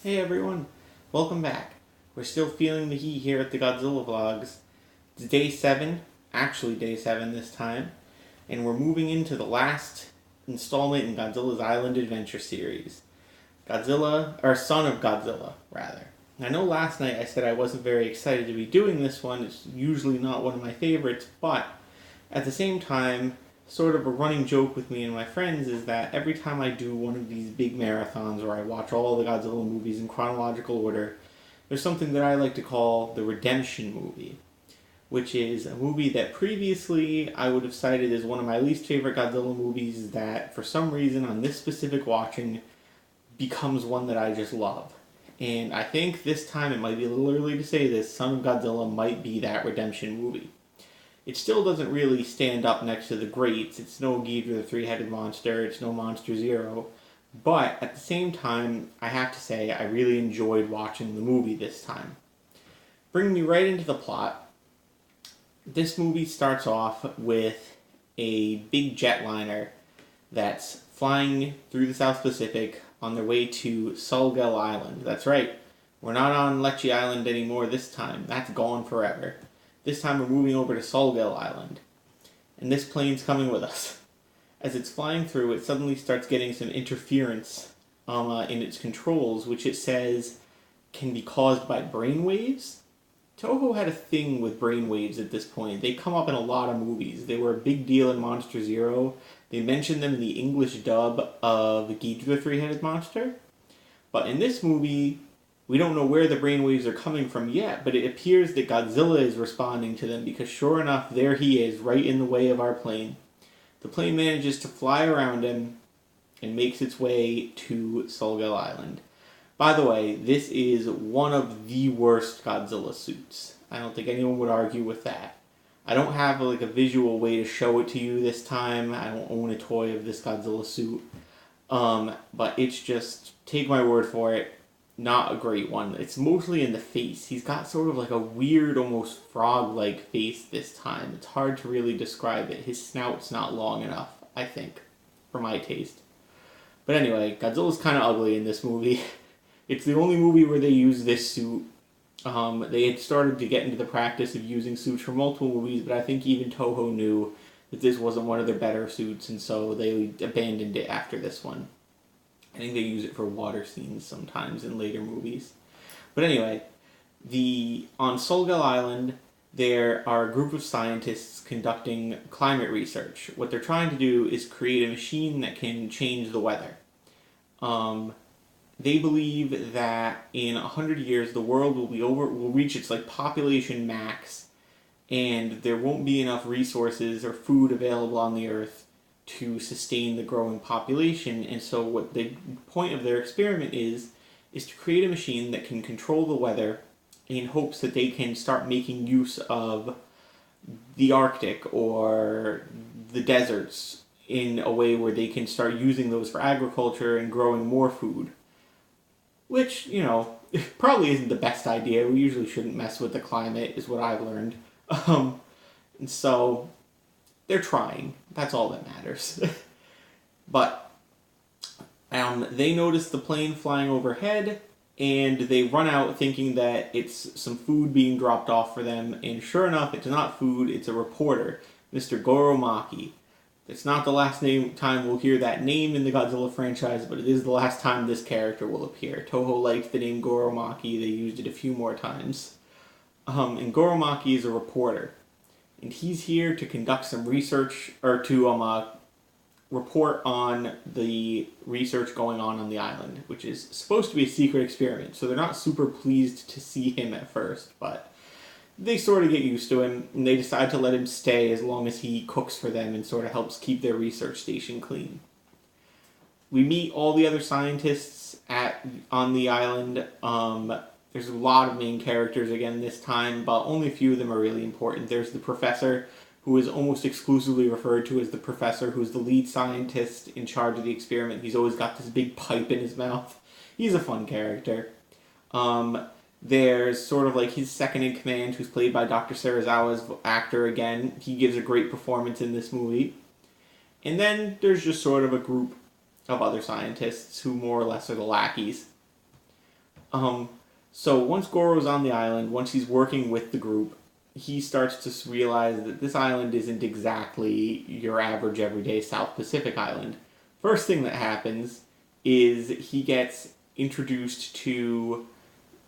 Hey everyone, welcome back. We're still feeling the heat here at the Godzilla vlogs. It's day 7, actually day 7 this time, and we're moving into the last installment in Godzilla's Island Adventure series. Godzilla, or Son of Godzilla, rather. I know last night I said I wasn't very excited to be doing this one. It's usually not one of my favorites, but at the same time, sort of a running joke with me and my friends is that every time I do one of these big marathons where I watch all the Godzilla movies in chronological order, there's something that I like to call the redemption movie, which is a movie that previously I would have cited as one of my least favorite Godzilla movies that, for some reason, on this specific watching, becomes one that I just love. And I think this time, it might be a little early to say this, Son of Godzilla might be that redemption movie. It still doesn't really stand up next to the greats. It's no Ghidorah the Three-Headed Monster, it's no Monster Zero. But at the same time, I have to say, I really enjoyed watching the movie this time. Bringing me right into the plot, this movie starts off with a big jetliner that's flying through the South Pacific on their way to Sulgel Island. That's right, we're not on Lecce Island anymore this time. That's gone forever. This time we're moving over to Sulgel Island. And this plane's coming with us. As it's flying through, it suddenly starts getting some interference in its controls, which it says can be caused by brainwaves. Toho had a thing with brainwaves at this point. They come up in a lot of movies. They were a big deal in Monster Zero. They mentioned them in the English dub of Ghidorah the Three-Headed Monster. But in this movie, we don't know where the brainwaves are coming from yet, but it appears that Godzilla is responding to them because sure enough, there he is, right in the way of our plane. The plane manages to fly around him and makes its way to Sulgel Island. By the way, this is one of the worst Godzilla suits. I don't think anyone would argue with that. I don't have a visual way to show it to you this time. I don't own a toy of this Godzilla suit. But it's just, take my word for it, not a great one. It's mostly in the face. He's got sort of like a weird, almost frog-like face this time. It's hard to really describe it. His snout's not long enough, I think, for my taste. But anyway, Godzilla's kind of ugly in this movie. It's the only movie where they use this suit. They had started to get into the practice of using suits for multiple movies, but I think even Toho knew that this wasn't one of their better suits, and so they abandoned it after this one. I think they use it for water scenes sometimes in later movies. But anyway, on Sulgel Island, there are a group of scientists conducting climate research. What they're trying to do is create a machine that can change the weather. They believe that in 100 years, the world will reach its population max, and there won't be enough resources or food available on the Earth to sustain the growing population. And so what the point of their experiment is to create a machine that can control the weather in hopes that they can start making use of the Arctic or the deserts in a way where they can start using those for agriculture and growing more food. Which, probably isn't the best idea. We usually shouldn't mess with the climate, is what I've learned. And so they're trying. That's all that matters. But they notice the plane flying overhead, and they run out thinking that it's some food being dropped off for them. And sure enough, it's not food, it's a reporter, Mr. Goromaki. It's not the last time we'll hear that name in the Godzilla franchise, but it is the last time this character will appear. Toho liked the name Goromaki, they used it a few more times. And Goromaki is a reporter. And he's here to conduct some research, or to report on the research going on the island, which is supposed to be a secret experiment, so they're not super pleased to see him at first, but they sort of get used to him, and they decide to let him stay as long as he cooks for them and sort of helps keep their research station clean. We meet all the other scientists on the island. There's a lot of main characters again this time, but only a few of them are really important. There's the professor, who is almost exclusively referred to as the professor, who's the lead scientist in charge of the experiment. He's always got this big pipe in his mouth. He's a fun character. There's sort of his second in command, who's played by Dr. Serizawa's actor again. He gives a great performance in this movie. And then there's just sort of a group of other scientists who more or less are the lackeys. So once Goro's on the island, once he's working with the group, he starts to realize that this island isn't exactly your average everyday South Pacific island. First thing that happens is he gets introduced to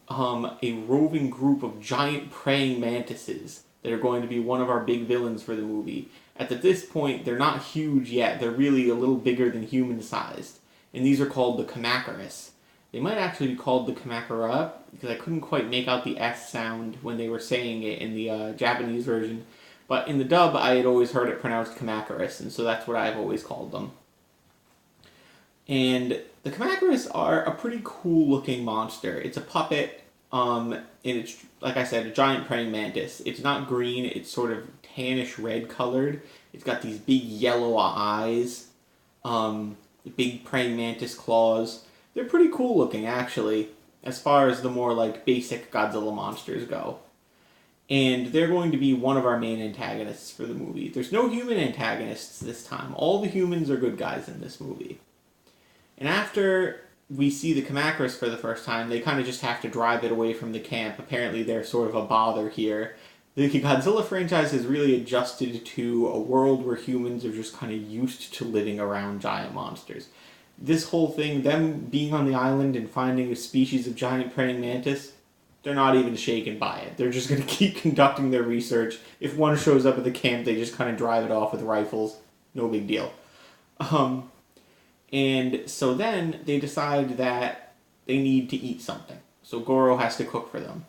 a roving group of giant praying mantises that are going to be one of our big villains for the movie. At this point, they're not huge yet. They're really a little bigger than human-sized. And these are called the Kamacuras. They might actually be called the Kamakura, because I couldn't quite make out the S sound when they were saying it in the Japanese version. But in the dub, I had always heard it pronounced Kamacuras, and so that's what I've always called them. And the Kamacuras are a pretty cool-looking monster. It's a puppet, and it's, like I said, a giant praying mantis. It's not green, it's sort of tannish red colored. It's got these big yellow eyes, big praying mantis claws. They're pretty cool looking, actually, as far as the more, like, basic Godzilla monsters go. And they're going to be one of our main antagonists for the movie. There's no human antagonists this time. All the humans are good guys in this movie. And after we see the Kamacuras for the first time, they kind of just have to drive it away from the camp. Apparently they're sort of a bother here. The Godzilla franchise has really adjusted to a world where humans are just kind of used to living around giant monsters. This whole thing, them being on the island and finding a species of giant praying mantis, they're not even shaken by it. They're just going to keep conducting their research. If one shows up at the camp, they just kind of drive it off with rifles. No big deal. And so then they decide that they need to eat something. So Goro has to cook for them.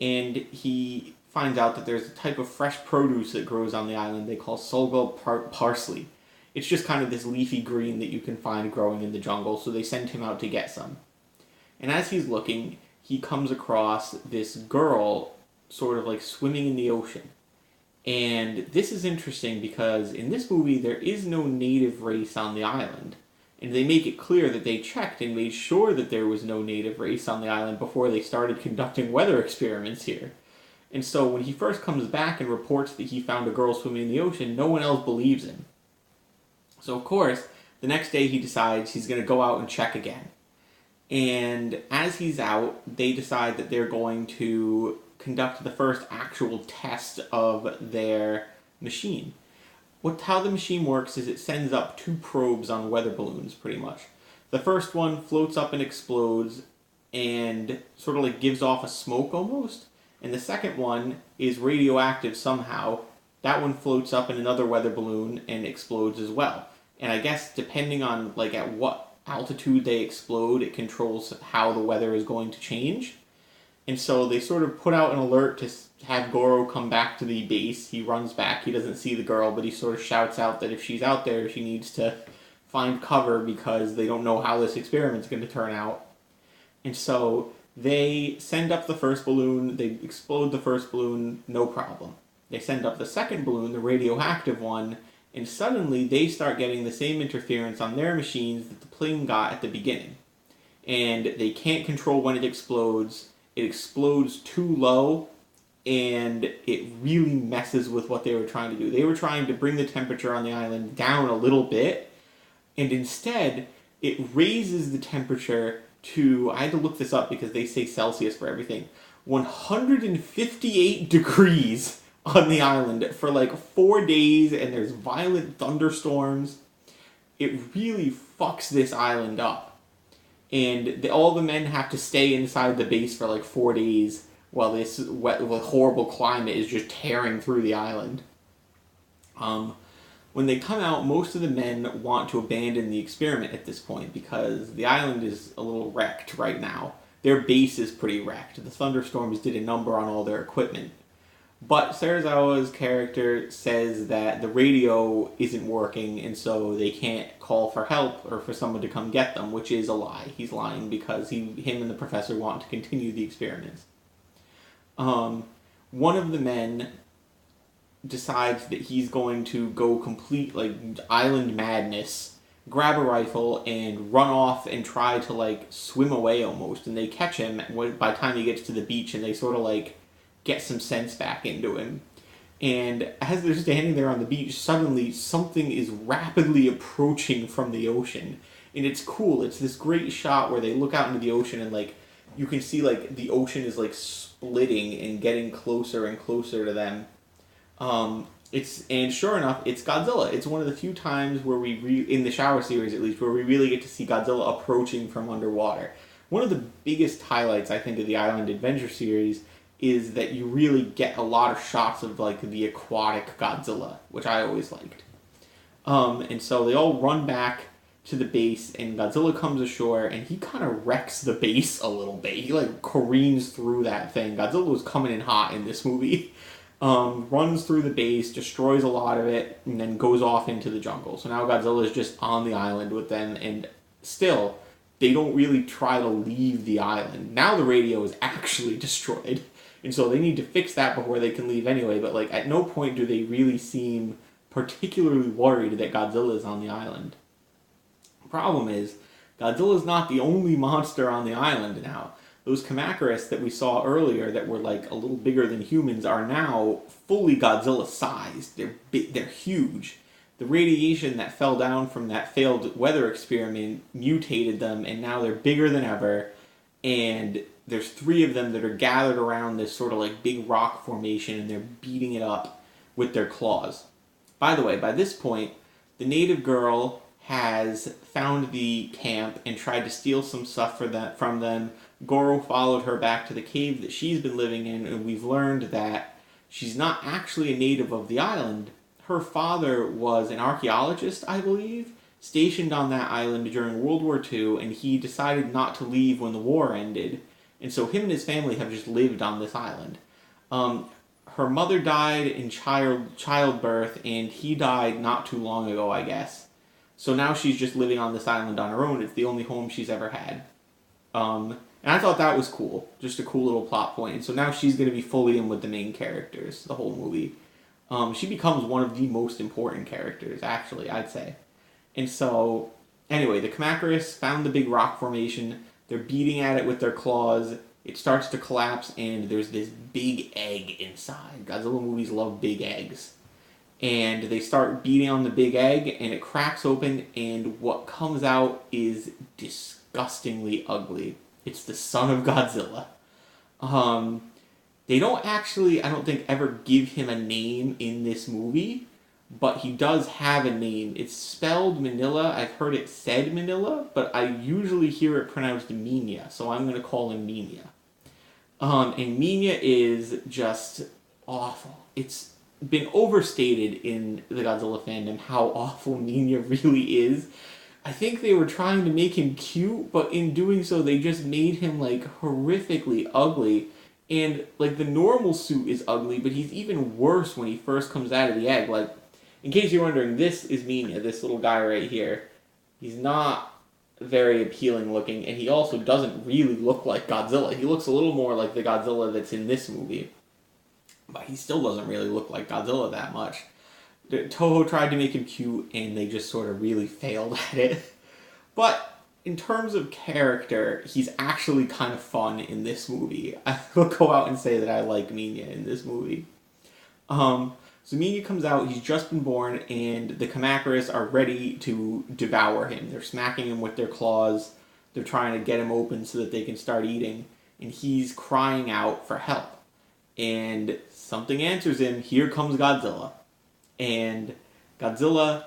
And he finds out that there's a type of fresh produce that grows on the island they call Sulgal parsley. It's just kind of this leafy green that you can find growing in the jungle, so they send him out to get some. And as he's looking, he comes across this girl sort of like swimming in the ocean. And this is interesting because in this movie there is no native race on the island. And they make it clear that they checked and made sure that there was no native race on the island before they started conducting weather experiments here. And so when he first comes back and reports that he found a girl swimming in the ocean, no one else believes him. So of course, the next day he decides he's going to go out and check again. And as he's out, they decide that they're going to conduct the first actual test of their machine. How the machine works is it sends up 2 probes on weather balloons, pretty much. The first one floats up and explodes and sort of like gives off a smoke almost. And the second one is radioactive somehow. That one floats up in another weather balloon and explodes as well. And I guess depending on like at what altitude they explode, it controls how the weather is going to change. And so they sort of put out an alert to have Goro come back to the base. He runs back, he doesn't see the girl, but he sort of shouts out that if she's out there, she needs to find cover because they don't know how this experiment's going to turn out. And so they send up the first balloon, they explode the first balloon, no problem. They send up the second balloon, the radioactive one, and suddenly they start getting the same interference on their machines that the plane got at the beginning. And they can't control when it explodes too low, and it really messes with what they were trying to do. They were trying to bring the temperature on the island down a little bit, and instead it raises the temperature to, I had to look this up because they say Celsius for everything, 158 degrees on the island for like 4 days, and there's violent thunderstorms. It really fucks this island up. And all the men have to stay inside the base for like 4 days while this horrible climate is just tearing through the island. When they come out, most of the men want to abandon the experiment at this point because the island is a little wrecked right now. Their base is pretty wrecked. The thunderstorms did a number on all their equipment. But Serizawa's character says that the radio isn't working, and so they can't call for help or for someone to come get them, which is a lie. He's lying because him and the professor want to continue the experiments. One of the men decides that he's going to go complete like island madness, grab a rifle and run off and try to like swim away almost, and they catch him by the time he gets to the beach, and they sort of like get some sense back into him. And as they're standing there on the beach, suddenly something is rapidly approaching from the ocean. And it's cool. It's this great shot where they look out into the ocean and like you can see like the ocean is like splitting and getting closer and closer to them. And sure enough, it's Godzilla. It's one of the few times where in the Shower series at least, where we really get to see Godzilla approaching from underwater. One of the biggest highlights, I think, of the Island Adventure series is that you really get a lot of shots of like the aquatic Godzilla, which I always liked. And so they all run back to the base, and Godzilla comes ashore, and he kind of wrecks the base a little bit. He like careens through that thing. Godzilla was coming in hot in this movie. Runs through the base, destroys a lot of it, and then goes off into the jungle. So now Godzilla is just on the island with them, and still, they don't really try to leave the island. Now the radio is actually destroyed, and so they need to fix that before they can leave anyway, but like at no point do they really seem particularly worried that Godzilla is on the island. The problem is, Godzilla is not the only monster on the island now. Those Kamacuras that we saw earlier that were like a little bigger than humans are now fully Godzilla-sized. They're huge. The radiation that fell down from that failed weather experiment mutated them, and now they're bigger than ever. And there's 3 of them that are gathered around this sort of like big rock formation, and they're beating it up with their claws. By the way, by this point, the native girl has found the camp and tried to steal some stuff from them. Goro followed her back to the cave that she's been living in, and we've learned that she's not actually a native of the island. Her father was an archaeologist, I believe, stationed on that island during World War II, and he decided not to leave when the war ended. And so him and his family have just lived on this island. Her mother died in childbirth, and he died not too long ago, I guess. So now she's just living on this island on her own. It's the only home she's ever had. And I thought that was cool. Just a cool little plot point. And so now she's going to be fully in with the main characters, the whole movie. She becomes one of the most important characters, actually, I'd say. And so, anyway, the Kamacuras found the big rock formation. They're beating at it with their claws. It starts to collapse, and there's this big egg inside. Godzilla movies love big eggs. And they start beating on the big egg, and it cracks open, and what comes out is disgustingly ugly. It's the son of Godzilla. They don't actually, I don't think, ever give him a name in this movie, but he does have a name. It's spelled Manila. I've heard it said Manila, but I usually hear it pronounced Minya, so I'm going to call him Minya. And Minya is just awful. It's been overstated in the Godzilla fandom how awful Minya really is. I think they were trying to make him cute, but in doing so, they just made him, like, horrifically ugly. And, like, the normal suit is ugly, but he's even worse when he first comes out of the egg. Like, in case you're wondering, this is Minya, this little guy right here. He's not very appealing looking, and he also doesn't really look like Godzilla. He looks a little more like the Godzilla that's in this movie. But he still doesn't really look like Godzilla that much. Toho tried to make him cute, and they just sort of really failed at it. But in terms of character, he's actually kind of fun in this movie. I will go out and say that I like Minya in this movie. So Minya comes out, he's just been born, and the Kamacuras are ready to devour him. They're smacking him with their claws. They're trying to get him open so that they can start eating. And he's crying out for help. And something answers him, here comes Godzilla. And Godzilla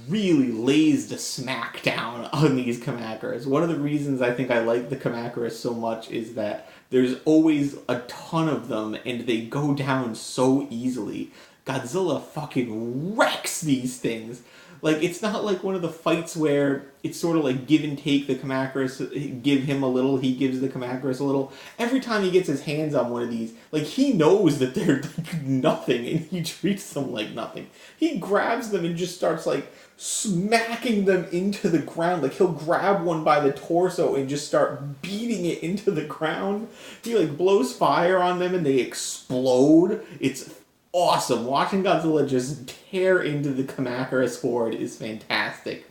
really lays the smack down on these Kamacuras. One of the reasons I think I like the Kamacuras so much is that there's always a ton of them, and they go down so easily. Godzilla fucking wrecks these things. Like, it's not like one of the fights where it's sort of like give and take. The Kamacuras give him a little, he gives the Kamacuras a little. Every time he gets his hands on one of these, like, he knows that they're like nothing, and he treats them like nothing. He grabs them and just starts like smacking them into the ground. Like, he'll grab one by the torso and just start beating it into the ground. He like blows fire on them and they explode. It's awesome. Watching Godzilla just tear into the Kamacuras horde is fantastic.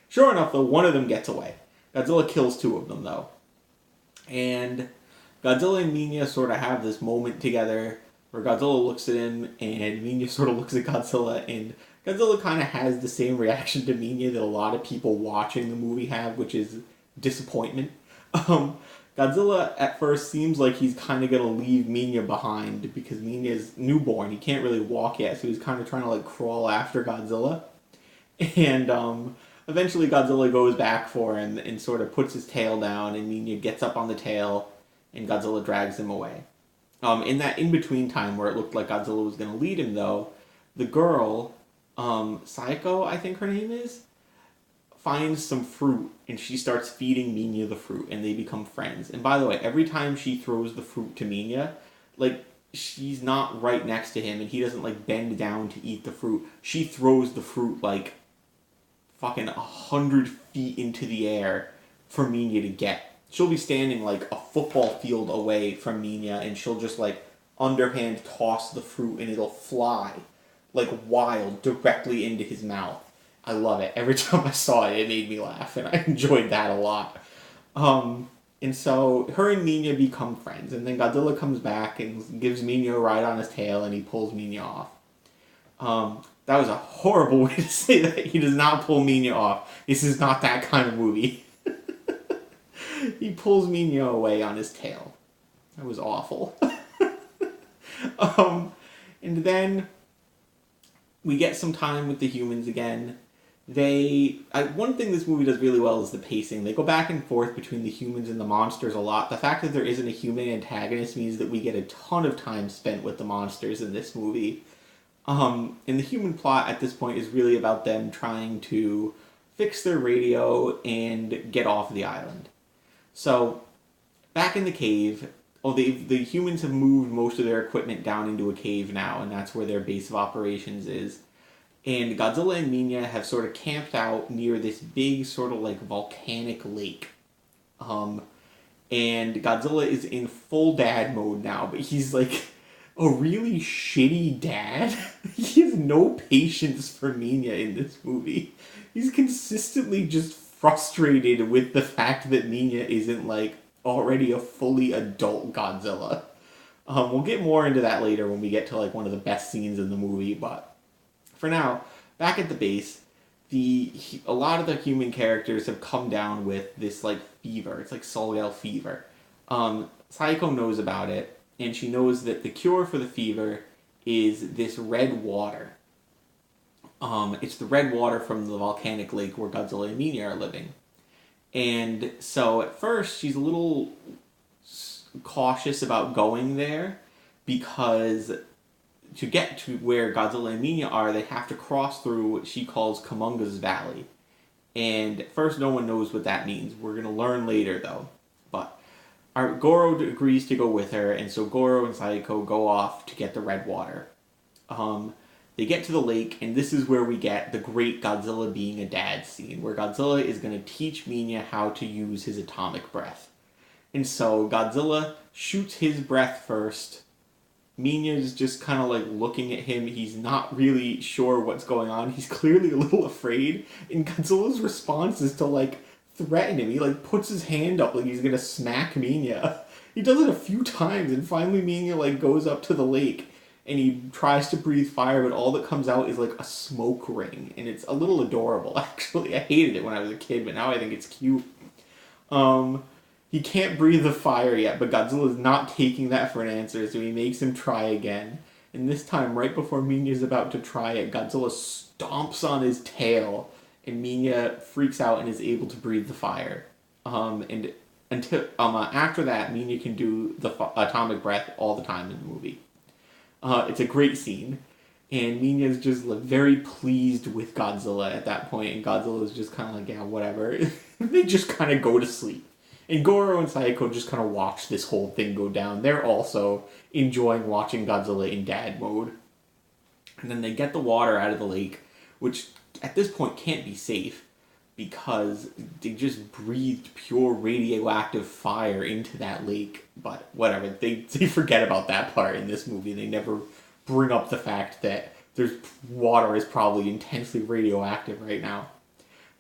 Sure enough, though, one of them gets away. Godzilla kills 2 of them, though. And Godzilla and Minya sort of have this moment together where Godzilla looks at him and Minya sort of looks at Godzilla, and Godzilla kind of has the same reaction to Minya that a lot of people watching the movie have, which is disappointment. Godzilla at first seems like he's kind of gonna leave Minya behind because Minya's newborn. He can't really walk yet, so he's kind of trying to like crawl after Godzilla. And eventually Godzilla goes back for him and sort of puts his tail down, and Minya gets up on the tail, and Godzilla drags him away. In that in-between time where it looked like Godzilla was going to lead him, though, the girl, Saiko, I think her name is, finds some fruit, and she starts feeding Minya the fruit, and they become friends. And by the way, every time she throws the fruit to Minya, like, she's not right next to him, and he doesn't, like, bend down to eat the fruit. She throws the fruit, like, fucking 100 feet into the air for Minya to get. She'll be standing like a football field away from Minya, and she'll just like underhand toss the fruit, and it'll fly like wild directly into his mouth. I love it. Every time I saw it, it made me laugh, and I enjoyed that a lot. And so her and Minya become friends, and then Godzilla comes back and gives Minya a ride on his tail, and he pulls Minya off. That was a horrible way to say that. He does not pull Minya off. This is not that kind of movie. He pulls Minya away on his tail. That was awful. And then we get some time with the humans again. One thing this movie does really well is the pacing. They go back and forth between the humans and the monsters a lot. The fact that there isn't a human antagonist means that we get a ton of time spent with the monsters in this movie. And the human plot at this point is really about them trying to fix their radio and get off the island. So, back in the cave, the humans have moved most of their equipment down into a cave now, and that's where their base of operations is. And Godzilla and Minya have sort of camped out near this big sort of like volcanic lake. And Godzilla is in full dad mode now, but he's like a really shitty dad. He has no patience for Minya in this movie. He's consistently just frustrated with the fact that Minya isn't like already a fully adult Godzilla. We'll get more into that later when we get to like one of the best scenes in the movie, but for now, back at the base, a lot of the human characters have come down with this like fever. It's like Sol-Gel fever. Saiko knows about it, and she knows that the cure for the fever is this red water. It's the red water from the volcanic lake where Godzilla and Minya are living. And so at first she's a little cautious about going there because to get to where Godzilla and Minya are, they have to cross through what she calls Kamunga's Valley. And at first no one knows what that means. We're going to learn later though. But Goro agrees to go with her, and so Goro and Saiko go off to get the red water. They get to the lake, and this is where we get the great Godzilla being a dad scene, where Godzilla is going to teach Minya how to use his atomic breath. And so Godzilla shoots his breath first. Minya's just kind of like looking at him. He's not really sure what's going on. He's clearly a little afraid. And Godzilla's response is to like threaten him. He like puts his hand up like he's going to smack Minya. He does it a few times, and finally Minya like goes up to the lake. And he tries to breathe fire, but all that comes out is like a smoke ring. And it's a little adorable, actually. I hated it when I was a kid, but now I think it's cute. He can't breathe the fire yet, but Godzilla is not taking that for an answer, so he makes him try again. And this time, right before Minya's about to try it, Godzilla stomps on his tail, and Minya freaks out and is able to breathe the fire. And until after that, Minya can do the atomic breath all the time in the movie. It's a great scene, and Minya's just like, very pleased with Godzilla at that point, and Godzilla's just kind of like, yeah, whatever. They just kind of go to sleep. And Goro and Saiko just kind of watch this whole thing go down. They're also enjoying watching Godzilla in dad mode. And then they get the water out of the lake, which at this point can't be safe, because they just breathed pure radioactive fire into that lake. But whatever, they forget about that part in this movie. They never bring up the fact that there's water is probably intensely radioactive right now.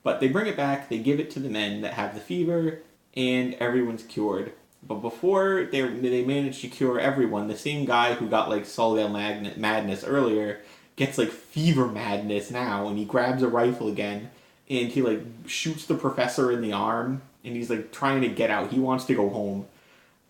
But they bring it back, they give it to the men that have the fever, and everyone's cured. But before they manage to cure everyone, the same guy who got like Sol-Gel madness earlier gets like fever madness now, and he grabs a rifle again. And he, like, shoots the professor in the arm, and he's, like, trying to get out. He wants to go home.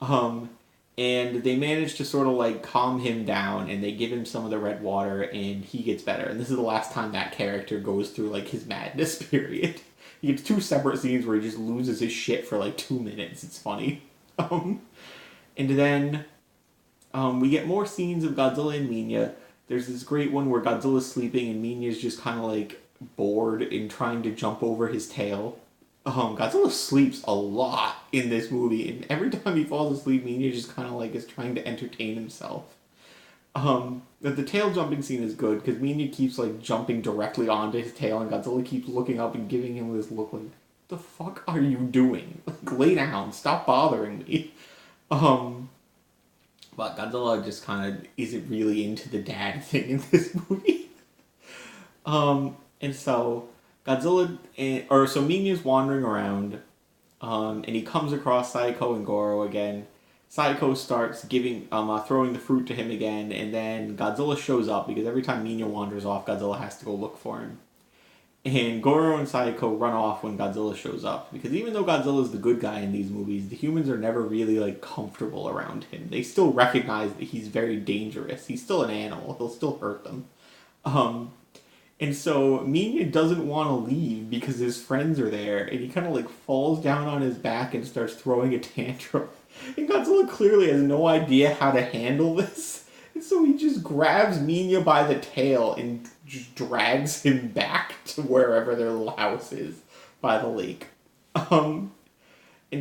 Um, and they manage to sort of like calm him down, and they give him some of the red water, and he gets better. And this is the last time that character goes through like his madness period. He gets 2 separate scenes where he just loses his shit for like 2 minutes. It's funny. Um, and then we get more scenes of Godzilla and Minya. There's this great one where Godzilla's sleeping and Minya's just kind of like bored and trying to jump over his tail. Godzilla sleeps a lot in this movie, and every time he falls asleep, Minya just kind of like is trying to entertain himself. The tail jumping scene is good because Minya keeps like jumping directly onto his tail, and Godzilla keeps looking up and giving him this look like, "The fuck are you doing? Like, lay down, stop bothering me." But Godzilla just kind of isn't really into the dad thing in this movie. And so so Minya's wandering around, and he comes across Saiko and Goro again. Saiko starts throwing the fruit to him again, and then Godzilla shows up because every time Minya wanders off, Godzilla has to go look for him. And Goro and Saiko run off when Godzilla shows up, because even though Godzilla's the good guy in these movies, the humans are never really like comfortable around him. They still recognize that he's very dangerous. He's still an animal. He'll still hurt them. And so Minya doesn't want to leave because his friends are there, and he kind of like falls down on his back and starts throwing a tantrum. And Godzilla clearly has no idea how to handle this. And so he just grabs Minya by the tail and just drags him back to wherever their little house is by the lake. And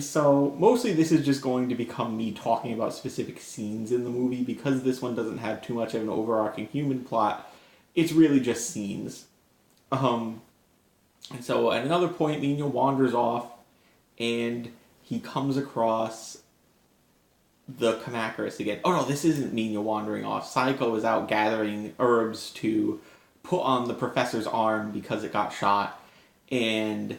so mostly this is just going to become me talking about specific scenes in the movie because this one doesn't have too much of an overarching human plot. It's really just scenes. And so at another point, Minya wanders off and he comes across the Kamacuras again. Oh no, this isn't Minya wandering off. Saiko is out gathering herbs to put on the professor's arm because it got shot, and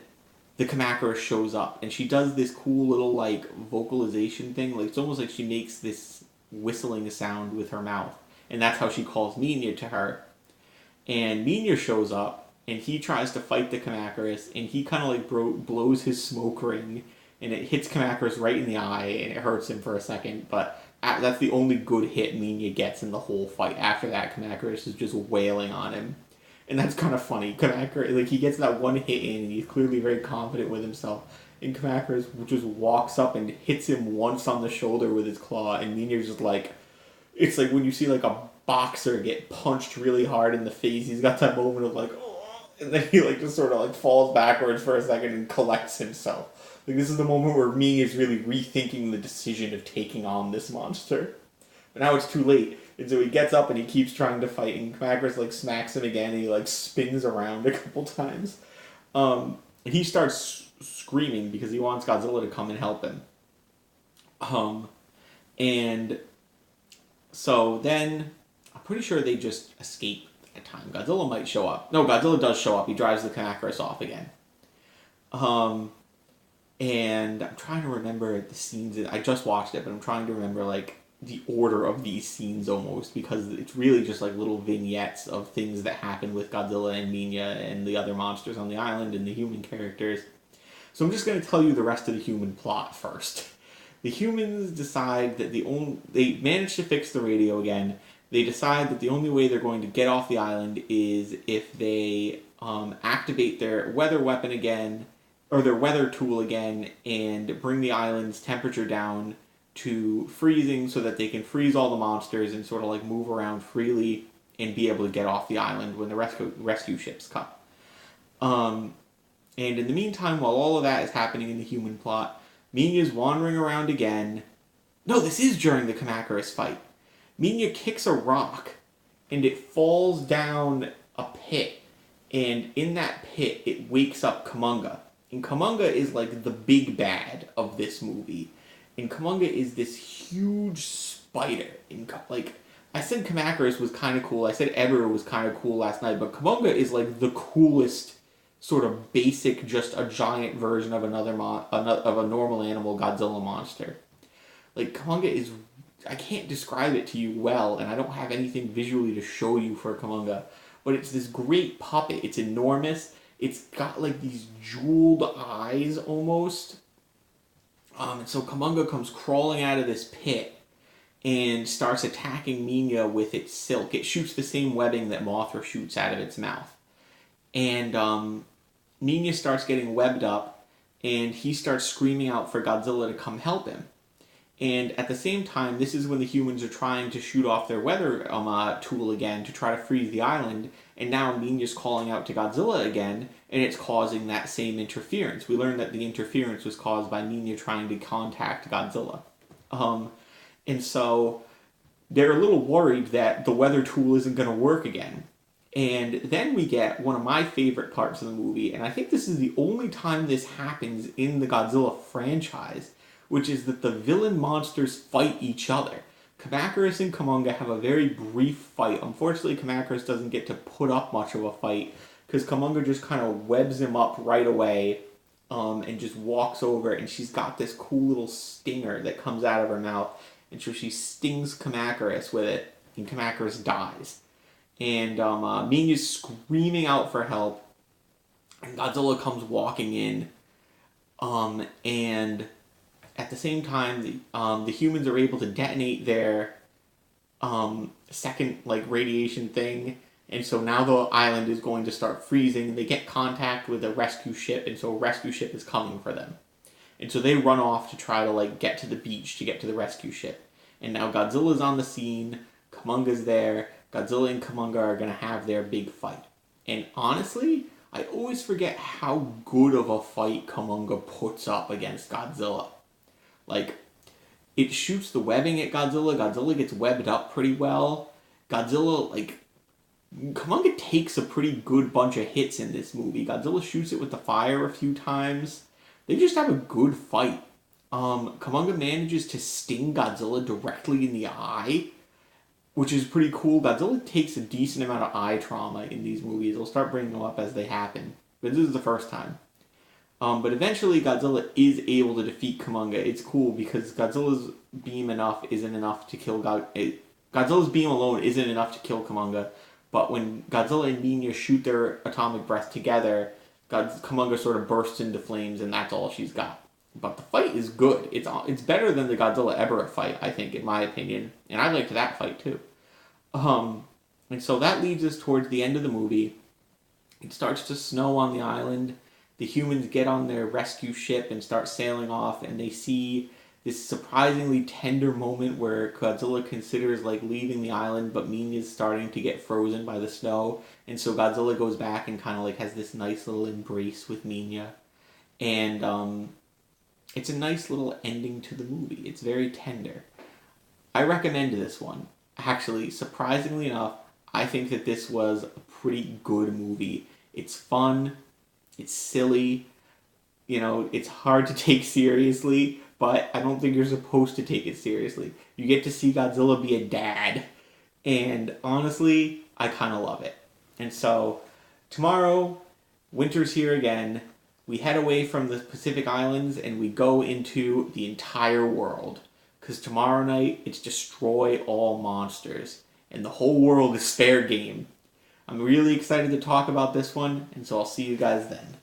the Kamakura shows up, and she does this cool little like vocalization thing. Like it's almost like she makes this whistling sound with her mouth, and that's how she calls Minya to her. And Minya shows up, and he tries to fight the Kamacuras, and he kind of like blows his smoke ring, and it hits Kamacuras right in the eye, and it hurts him for a second, but that's the only good hit Minya gets in the whole fight. After that, Kamacuras is just wailing on him. And that's kind of funny. Kamacuras, like, he gets that one hit in, and he's clearly very confident with himself. And Kamacuras just walks up and hits him once on the shoulder with his claw, and Minya's just like... It's like when you see, like, a boxer get punched really hard in the face, he's got that moment of, like, oh, and then he, like, just sort of, like, falls backwards for a second and collects himself. Like, this is the moment where Ming is really rethinking the decision of taking on this monster. But now it's too late. And so he gets up and he keeps trying to fight, and Kamacuras, like, smacks him again, and he, like, spins around a couple times. And he starts screaming because he wants Godzilla to come and help him. And so then, I'm pretty sure they just escape at time. Godzilla might show up. No, Godzilla does show up. He drives the Kamacuras off again. And I'm trying to remember the scenes. I just watched it, but I'm trying to remember, like, the order of these scenes almost, because it's really just, like, little vignettes of things that happen with Godzilla and Minya and the other monsters on the island and the human characters. So I'm just going to tell you the rest of the human plot first. The humans decide that they manage to fix the radio again. They decide that the only way they're going to get off the island is if they activate their weather weapon again, or their weather tool again, and bring the island's temperature down to freezing so that they can freeze all the monsters and sort of like move around freely and be able to get off the island when the rescue ships come. And in the meantime, while all of that is happening in the human plot, Minya's wandering around again. No, this is during the Kamacuras fight. Minya kicks a rock, and it falls down a pit, and in that pit, it wakes up Kumonga. And Kumonga is like the big bad of this movie. And Kumonga is this huge spider. And like, I said Kamacuras was kind of cool. I said Ever was kind of cool last night. But Kumonga is like the coolest sort of basic, just a giant version of of a normal animal Godzilla monster. Like, Kumonga is... I can't describe it to you well, and I don't have anything visually to show you for Kumonga. But it's this great puppet. It's enormous. It's got, like, these jeweled eyes, almost. And so Kumonga comes crawling out of this pit and starts attacking Minya with its silk. It shoots the same webbing that Mothra shoots out of its mouth. And Minya starts getting webbed up, and he starts screaming out for Godzilla to come help him. And at the same time, this is when the humans are trying to shoot off their weather tool again to try to freeze the island. And now Minya's calling out to Godzilla again, and it's causing that same interference. We learned that the interference was caused by Minya trying to contact Godzilla. And so they're a little worried that the weather tool isn't going to work again. And then we get one of my favorite parts of the movie, and I think this is the only time this happens in the Godzilla franchise, which is that the villain monsters fight each other. Kamacuras and Kumonga have a very brief fight. Unfortunately, Kamacuras doesn't get to put up much of a fight, because Kumonga just kind of webs him up right away, and just walks over, and she's got this cool little stinger that comes out of her mouth, and so she stings Kamacuras with it, and Kamacuras dies. And Minya's screaming out for help, and Godzilla comes walking in, and at the same time, the humans are able to detonate their second radiation thing, and so now the island is going to start freezing. They get contact with a rescue ship, and so a rescue ship is coming for them, and so they run off to try to get to the beach to get to the rescue ship. And now Godzilla's on the scene, Kumonga's there. Godzilla and Kumonga are going to have their big fight. And honestly, I always forget how good of a fight Kumonga puts up against Godzilla. It shoots the webbing at Godzilla. Godzilla gets webbed up pretty well. Kumonga takes a pretty good bunch of hits in this movie. Godzilla shoots it with the fire a few times. They just have a good fight. Kumonga manages to sting Godzilla directly in the eye, which is pretty cool. Godzilla takes a decent amount of eye trauma in these movies. I'll start bringing them up as they happen, but this is the first time. But eventually Godzilla is able to defeat Kumonga. It's cool because Godzilla's beam isn't enough to kill Godzilla's beam alone isn't enough to kill Kumonga, but when Godzilla and Minya shoot their atomic breath together, Kumonga sort of bursts into flames, and that's all she's got. But the fight is good. It's better than the Godzilla Ebirah fight, I think, in my opinion. And I liked that fight, too. And so that leads us towards the end of the movie. It starts to snow on the island. The humans get on their rescue ship and start sailing off, and they see this surprisingly tender moment where Godzilla considers leaving the island, but Minya's starting to get frozen by the snow. And so Godzilla goes back and kind of has this nice little embrace with Minya. And it's a nice little ending to the movie. It's very tender. I recommend this one. Actually, surprisingly enough, I think that this was a pretty good movie. It's fun. It's silly. It's hard to take seriously, but I don't think you're supposed to take it seriously. You get to see Godzilla be a dad. And honestly, I kind of love it. And so, tomorrow, winter's here again. We head away from the Pacific Islands and we go into the entire world. Because tomorrow night, it's destroy all monsters. And the whole world is fair game. I'm really excited to talk about this one, and so I'll see you guys then.